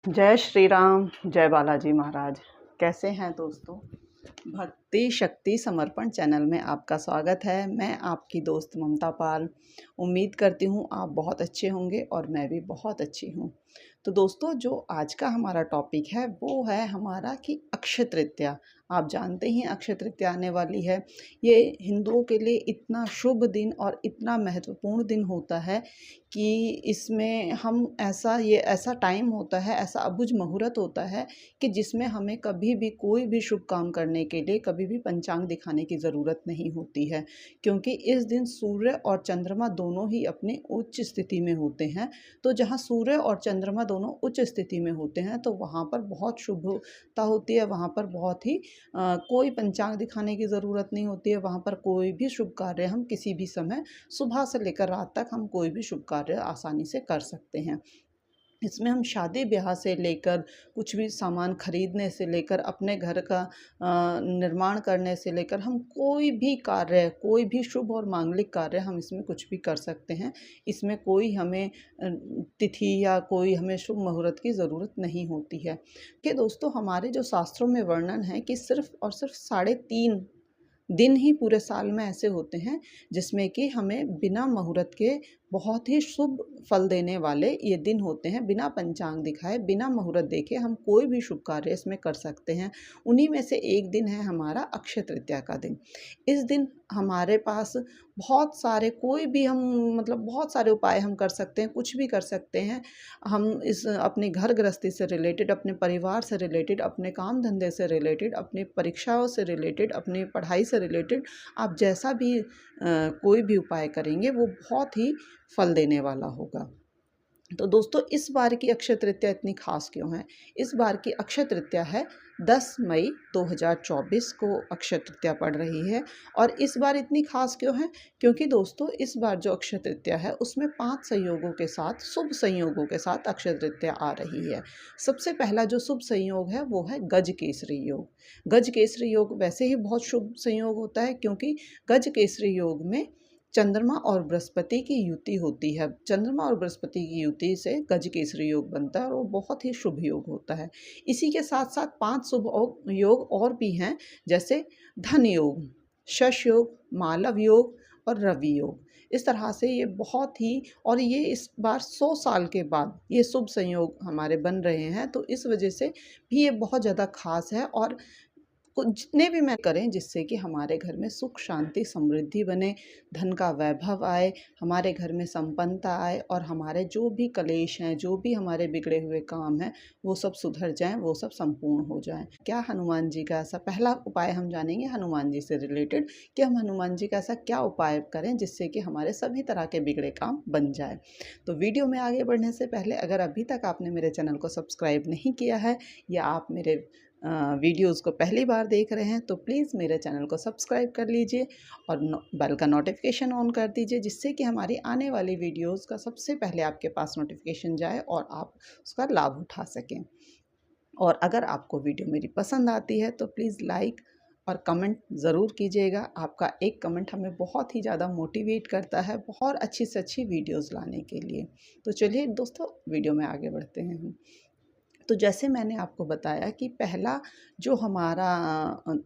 जय श्री राम, जय बालाजी महाराज। कैसे हैं दोस्तों? भक्ति शक्ति समर्पण चैनल में आपका स्वागत है। मैं आपकी दोस्त ममता पाल। उम्मीद करती हूँ आप बहुत अच्छे होंगे और मैं भी बहुत अच्छी हूँ। तो दोस्तों, जो आज का हमारा टॉपिक है वो है हमारा कि अक्षय तृतीया। आप जानते ही अक्षय तृतीया आने वाली है। ये हिंदुओं के लिए इतना शुभ दिन और इतना महत्वपूर्ण दिन होता है कि इसमें हम ऐसा टाइम होता है, ऐसा अबुझ मुहूर्त होता है कि जिसमें हमें कभी भी कोई भी शुभ काम करने के लिए कभी भी पंचांग दिखाने की ज़रूरत नहीं होती है, क्योंकि इस दिन सूर्य और चंद्रमा दोनों ही अपनी उच्च स्थिति में होते हैं। तो जहाँ सूर्य और चंद्रमा दोनों उच्च स्थिति में होते हैं तो वहाँ पर बहुत शुभता होती है। वहाँ पर बहुत ही कोई पंचांग दिखाने की ज़रूरत नहीं होती है। वहाँ पर कोई भी शुभ कार्य हम किसी भी समय सुबह से लेकर रात तक हम कोई भी शुभ कार्य आसानी से कर सकते हैं। इसमें हम शादी ब्याह से लेकर कुछ भी सामान खरीदने से लेकर अपने घर का निर्माण करने से लेकर हम कोई भी शुभ और मांगलिक कार्य हम इसमें कुछ भी कर सकते हैं। इसमें कोई हमें तिथि या कोई हमें शुभ मुहूर्त की ज़रूरत नहीं होती है। कि दोस्तों, हमारे जो शास्त्रों में वर्णन है कि सिर्फ और सिर्फ 3.5 दिन ही पूरे साल में ऐसे होते हैं जिसमें कि हमें बिना मुहूर्त के बहुत ही शुभ फल देने वाले ये दिन होते हैं। बिना पंचांग दिखाए, बिना मुहूर्त देखे हम कोई भी शुभ कार्य इसमें कर सकते हैं। उन्हीं में से एक दिन है हमारा अक्षय तृतीया का दिन। इस दिन हमारे पास बहुत सारे उपाय हम कर सकते हैं, कुछ भी कर सकते हैं। हम इस अपनी घर गृहस्थी से रिलेटेड, अपने परिवार से रिलेटेड, अपने काम धंधे से रिलेटेड, अपनी परीक्षाओं से रिलेटेड, अपनी पढ़ाई से रिलेटेड आप जैसा भी कोई भी उपाय करेंगे वो बहुत ही फल देने वाला होगा। तो दोस्तों, इस बार की अक्षय तृतीया इतनी खास क्यों है? इस बार की अक्षय तृतीया है 10 मई 2024 को अक्षय तृतीया पड़ रही है। और इस बार इतनी खास क्यों है? क्योंकि दोस्तों, इस बार जो अक्षय तृतीया है उसमें 5 संयोगों के साथ, शुभ संयोगों के साथ अक्षय तृतीया आ रही है। सबसे पहला जो शुभ संयोग है वो है गज केसरी योग। गज केसरी योग वैसे ही बहुत शुभ संयोग होता है, क्योंकि गज केसरी योग में चंद्रमा और बृहस्पति की युति होती है। चंद्रमा और बृहस्पति की युति से गज केसरी योग बनता है और वो बहुत ही शुभ योग होता है। इसी के साथ साथ 5 शुभ योग और भी हैं, जैसे धन योग, शश योग, मालव योग और रवि योग। इस तरह से ये बहुत ही, और ये इस बार 100 साल के बाद ये शुभ संयोग हमारे बन रहे हैं, तो इस वजह से भी ये बहुत ज़्यादा खास है। और जितने भी मैं करें जिससे कि हमारे घर में सुख शांति समृद्धि बने, धन का वैभव आए, हमारे घर में संपन्नता आए और हमारे जो भी कलेश हैं, जो भी हमारे बिगड़े हुए काम हैं, वो सब सुधर जाएं, वो सब संपूर्ण हो जाएं। क्या हनुमान जी का ऐसा पहला उपाय हम जानेंगे हनुमान जी से रिलेटेड, कि हम हनुमान जी का ऐसा क्या उपाय करें जिससे कि हमारे सभी तरह के बिगड़े काम बन जाए। तो वीडियो में आगे बढ़ने से पहले अगर अभी तक आपने मेरे चैनल को सब्सक्राइब नहीं किया है या आप मेरे वीडियोज़ को पहली बार देख रहे हैं तो प्लीज़ मेरे चैनल को सब्सक्राइब कर लीजिए और बेल का नोटिफिकेशन ऑन कर दीजिए, जिससे कि हमारी आने वाली वीडियोज़ का सबसे पहले आपके पास नोटिफिकेशन जाए और आप उसका लाभ उठा सकें। और अगर आपको वीडियो मेरी पसंद आती है तो प्लीज़ लाइक और कमेंट ज़रूर कीजिएगा। आपका एक कमेंट हमें बहुत ही ज़्यादा मोटिवेट करता है बहुत अच्छी से अच्छी वीडियोज़ लाने के लिए। तो चलिए दोस्तों, वीडियो में आगे बढ़ते हैं हम। तो जैसे मैंने आपको बताया कि पहला जो हमारा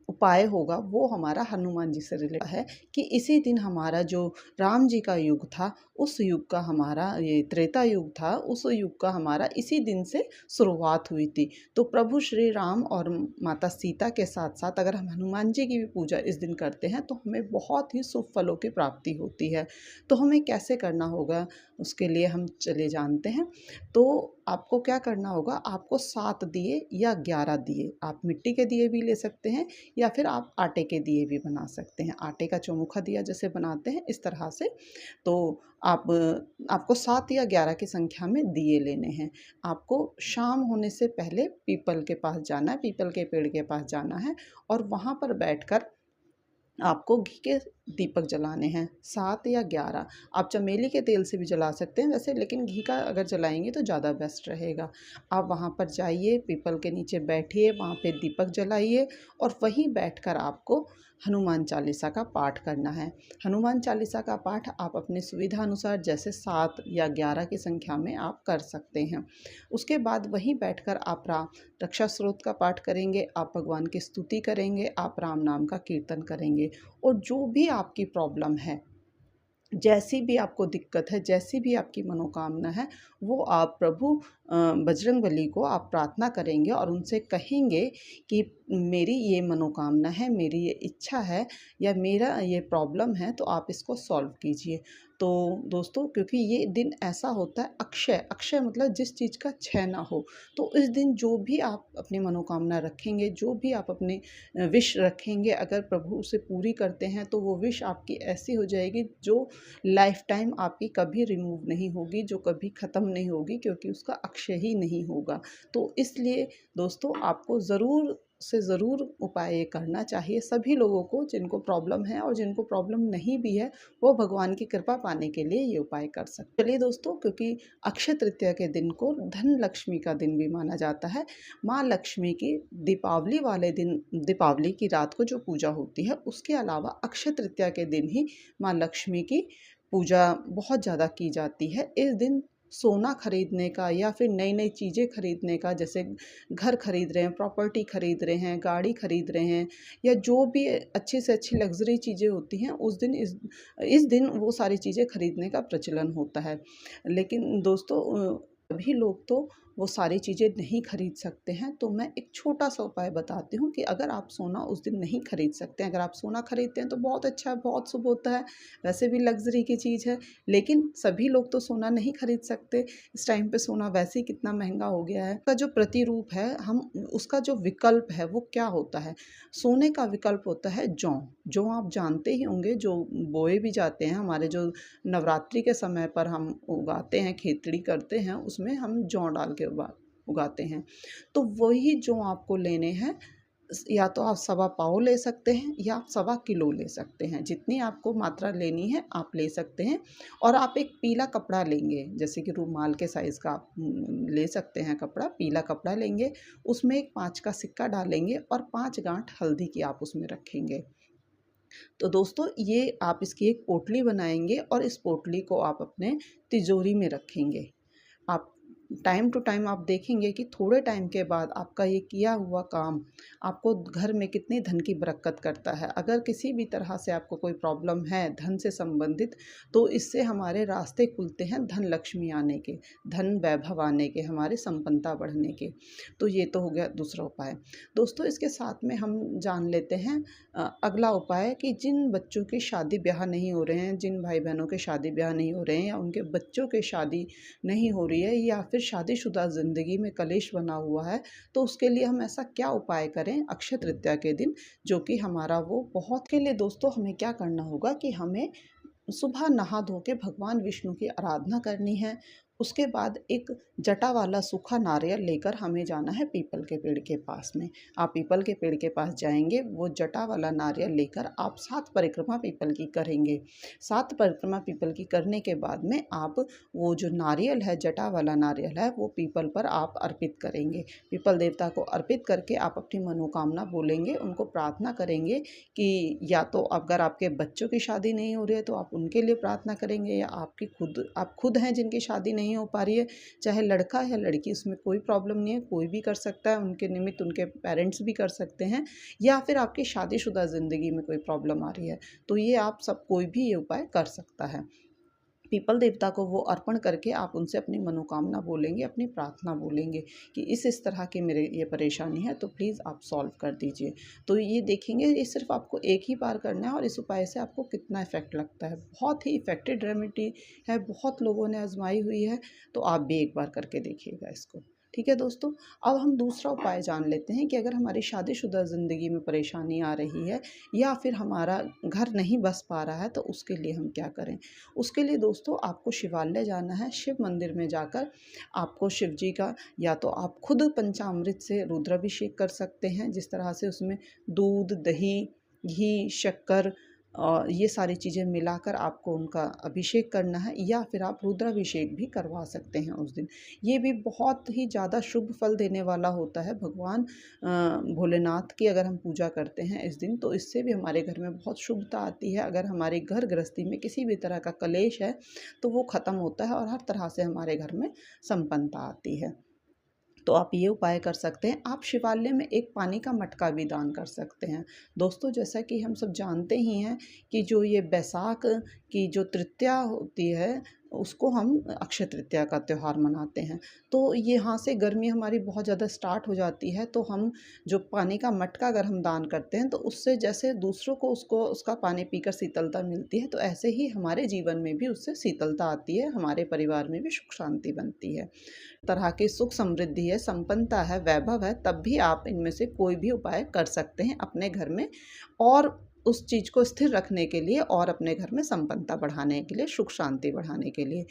उपाय होगा वो हमारा हनुमान जी से रिलेटेड है, कि इसी दिन हमारा जो राम जी का युग था, उस युग का हमारा ये त्रेता युग था, उस युग का हमारा इसी दिन से शुरुआत हुई थी। तो प्रभु श्री राम और माता सीता के साथ साथ अगर हम हनुमान जी की भी पूजा इस दिन करते हैं तो हमें बहुत ही शुभ फलों की प्राप्ति होती है। तो हमें कैसे करना होगा उसके लिए हम चले जानते हैं। तो आपको क्या करना होगा, आपको 7 दिए या 11 दिए, आप मिट्टी के दिए भी ले सकते हैं या फिर आप आटे के दिए भी बना सकते हैं। आटे का चौमुखा दिया जैसे बनाते हैं इस तरह से। तो आपको 7 या 11 की संख्या में दिए लेने हैं। आपको शाम होने से पहले पीपल के पास जाना है, पीपल के पेड़ के पास जाना है और वहाँ पर बैठकर आपको घी के दीपक जलाने हैं 7 या 11। आप चमेली के तेल से भी जला सकते हैं वैसे, लेकिन घी का अगर जलाएंगे तो ज़्यादा बेस्ट रहेगा। आप वहाँ पर जाइए, पीपल के नीचे बैठिए, वहाँ पे दीपक जलाइए और वहीं बैठकर आपको हनुमान चालीसा का पाठ करना है। हनुमान चालीसा का पाठ आप अपनी सुविधा अनुसार जैसे 7 या 11 की संख्या में आप कर सकते हैं। उसके बाद वहीं बैठकर आप रक्षा स्तोत्र का पाठ करेंगे, आप भगवान की स्तुति करेंगे, आप राम नाम का कीर्तन करेंगे और जो भी आपकी प्रॉब्लम है, जैसी भी आपको दिक्कत है, जैसी भी आपकी मनोकामना है, वो आप प्रभु बजरंगबली को आप प्रार्थना करेंगे और उनसे कहेंगे कि मेरी ये मनोकामना है, मेरी ये इच्छा है या मेरा ये प्रॉब्लम है, तो आप इसको सॉल्व कीजिए। तो दोस्तों, क्योंकि ये दिन ऐसा होता है अक्षय, अक्षय मतलब जिस चीज़ का क्षय ना हो, तो इस दिन जो भी आप अपनी मनोकामना रखेंगे, जो भी आप अपने विश रखेंगे, अगर प्रभु उसे पूरी करते हैं तो वो विश आपकी ऐसी हो जाएगी जो लाइफ टाइम आपकी कभी रिमूव नहीं होगी, जो कभी ख़त्म नहीं होगी, क्योंकि उसका अक्षय ही नहीं होगा। तो इसलिए दोस्तों, आपको ज़रूर से ज़रूर उपाय ये करना चाहिए सभी लोगों को, जिनको प्रॉब्लम है और जिनको प्रॉब्लम नहीं भी है, वो भगवान की कृपा पाने के लिए ये उपाय कर सकते हैं। चलिए दोस्तों, क्योंकि अक्षय तृतीया के दिन को धन लक्ष्मी का दिन भी माना जाता है, माँ लक्ष्मी की दीपावली वाले दिन, दीपावली की रात को जो पूजा होती है, उसके अलावा अक्षय तृतीया के दिन ही माँ लक्ष्मी की पूजा बहुत ज़्यादा की जाती है। इस दिन सोना खरीदने का या फिर नई-नई चीज़ें खरीदने का, जैसे घर खरीद रहे हैं, प्रॉपर्टी खरीद रहे हैं, गाड़ी खरीद रहे हैं या जो भी अच्छी से अच्छी लग्ज़री चीज़ें होती हैं, उस दिन इस दिन वो सारी चीज़ें खरीदने का प्रचलन होता है। लेकिन दोस्तों, सभी लोग तो वो सारी चीज़ें नहीं खरीद सकते हैं, तो मैं एक छोटा-सा उपाय बताती हूँ कि अगर आप सोना उस दिन नहीं खरीद सकते हैं, अगर आप सोना खरीदते हैं तो बहुत अच्छा है, बहुत शुभ होता है, वैसे भी लग्ज़री की चीज़ है, लेकिन सभी लोग तो सोना नहीं खरीद सकते। इस टाइम पे सोना वैसे ही कितना महँगा हो गया है। उसका जो प्रतिरूप है, हम उसका जो विकल्प है वो क्या होता है? सोने का विकल्प होता है जौ। जौ आप जानते ही होंगे, जो बोए भी जाते हैं, हमारे जो नवरात्रि के समय पर हम उगाते हैं, खेतड़ी करते हैं, उसमें हम जौ डाल के उगाते हैं। तो वही जौ आपको लेने हैं, या तो आप सवा पाव ले सकते हैं या आप सवा किलो ले सकते हैं, जितनी आपको मात्रा लेनी है आप ले सकते हैं। और आप एक पीला कपड़ा लेंगे, जैसे कि रुमाल के साइज़ का आप ले सकते हैं कपड़ा, पीला कपड़ा लेंगे, उसमें एक 5 का सिक्का डालेंगे और 5 गाँठ हल्दी की आप उसमें रखेंगे। तो दोस्तों, ये आप इसकी एक पोटली बनाएँगे और इस पोटली को आप अपने तिजोरी में रखेंगे। आप टाइम टू टाइम आप देखेंगे कि थोड़े टाइम के बाद आपका ये किया हुआ काम आपको घर में कितनी धन की बरकत करता है। अगर किसी भी तरह से आपको कोई प्रॉब्लम है धन से संबंधित, तो इससे हमारे रास्ते खुलते हैं धन लक्ष्मी आने के, धन वैभव आने के, हमारी संपन्नता बढ़ने के। तो ये तो हो गया दूसरा उपाय। दोस्तों, इसके साथ में हम जान लेते हैं अगला उपाय, कि जिन बच्चों की शादी ब्याह नहीं हो रहे हैं, जिन भाई बहनों के शादी ब्याह नहीं हो रहे हैं या उनके बच्चों के शादी नहीं हो रही है या फिर शादीशुदा ज़िंदगी में कलेश बना हुआ है, तो उसके लिए हम ऐसा क्या उपाय करें अक्षय तृतीया के दिन, जो कि हमारा वो बहुत के लिए दोस्तों, हमें क्या करना होगा कि हमें सुबह नहा धो के भगवान विष्णु की आराधना करनी है। उसके बाद एक जटा वाला सूखा नारियल लेकर हमें जाना है पीपल के पेड़ के पास में। आप पीपल के पेड़ के पास जाएँगे, वो जटा वाला नारियल लेकर आप 7 परिक्रमा पीपल की करेंगे। 7 परिक्रमा पीपल की करने के बाद में आप वो जो नारियल है, जटा वाला नारियल है, वो पीपल पर आप अर्पित करेंगे। पीपल देवता को अर्पित करके आप अपनी मनोकामना बोलेंगे, उनको प्रार्थना करेंगे कि या तो अगर आपके बच्चों की शादी नहीं हो रही है तो आप उनके लिए प्रार्थना करेंगे, या आप खुद हैं जिनकी शादी नहीं हो पा रही है, चाहे लड़का या लड़की, उसमें कोई प्रॉब्लम नहीं है, कोई भी कर सकता है, उनके निमित्त उनके पेरेंट्स भी कर सकते हैं, या फिर आपकी शादीशुदा ज़िंदगी में कोई प्रॉब्लम आ रही है, तो ये आप सब कोई भी ये उपाय कर सकता है। पीपल देवता को वो अर्पण करके आप उनसे अपनी मनोकामना बोलेंगे, अपनी प्रार्थना बोलेंगे कि इस तरह की मेरे ये परेशानी है, तो प्लीज़ आप सॉल्व कर दीजिए। तो ये देखेंगे, ये सिर्फ़ आपको एक ही बार करना है और इस उपाय से आपको कितना इफ़ेक्ट लगता है। बहुत ही इफ़ेक्टिव रेमेडी है, बहुत लोगों ने आज़माई हुई है, तो आप भी एक बार करके देखिएगा इसको। ठीक है दोस्तों, अब हम दूसरा उपाय जान लेते हैं कि अगर हमारी शादीशुदा ज़िंदगी में परेशानी आ रही है या फिर हमारा घर नहीं बस पा रहा है, तो उसके लिए हम क्या करें। उसके लिए दोस्तों, आपको शिवालय जाना है, शिव मंदिर में जाकर आपको शिव जी का, या तो आप खुद पंचामृत से रुद्राभिषेक कर सकते हैं, जिस तरह से उसमें दूध, दही, घी, शक्कर ये सारी चीज़ें मिलाकर आपको उनका अभिषेक करना है, या फिर आप रुद्राभिषेक भी करवा सकते हैं उस दिन। ये भी बहुत ही ज़्यादा शुभ फल देने वाला होता है। भगवान भोलेनाथ की अगर हम पूजा करते हैं इस दिन, तो इससे भी हमारे घर में बहुत शुभता आती है। अगर हमारे घर गृहस्थी में किसी भी तरह का कलेश है, तो वो ख़त्म होता है और हर तरह से हमारे घर में संपन्नता आती है। तो आप ये उपाय कर सकते हैं। आप शिवालय में एक पानी का मटका भी दान कर सकते हैं। दोस्तों, जैसा कि हम सब जानते ही हैं कि जो ये बैसाख की जो तृतीया होती है, उसको हम अक्षय तृतीया का त्योहार मनाते हैं। तो यहाँ से गर्मी हमारी बहुत ज़्यादा स्टार्ट हो जाती है, तो हम जो पानी का मटका अगर हम दान करते हैं, तो उससे जैसे दूसरों को उसको उसका पानी पीकर शीतलता मिलती है, तो ऐसे ही हमारे जीवन में भी उससे शीतलता आती है, हमारे परिवार में भी सुख शांति बनती है। तरह की सुख समृद्धि है, संपन्नता है, वैभव है, तब भी आप इनमें से कोई भी उपाय कर सकते हैं अपने घर में, और उस चीज़ को स्थिर रखने के लिए और अपने घर में संपन्नता बढ़ाने के लिए, सुख शांति बढ़ाने के लिए।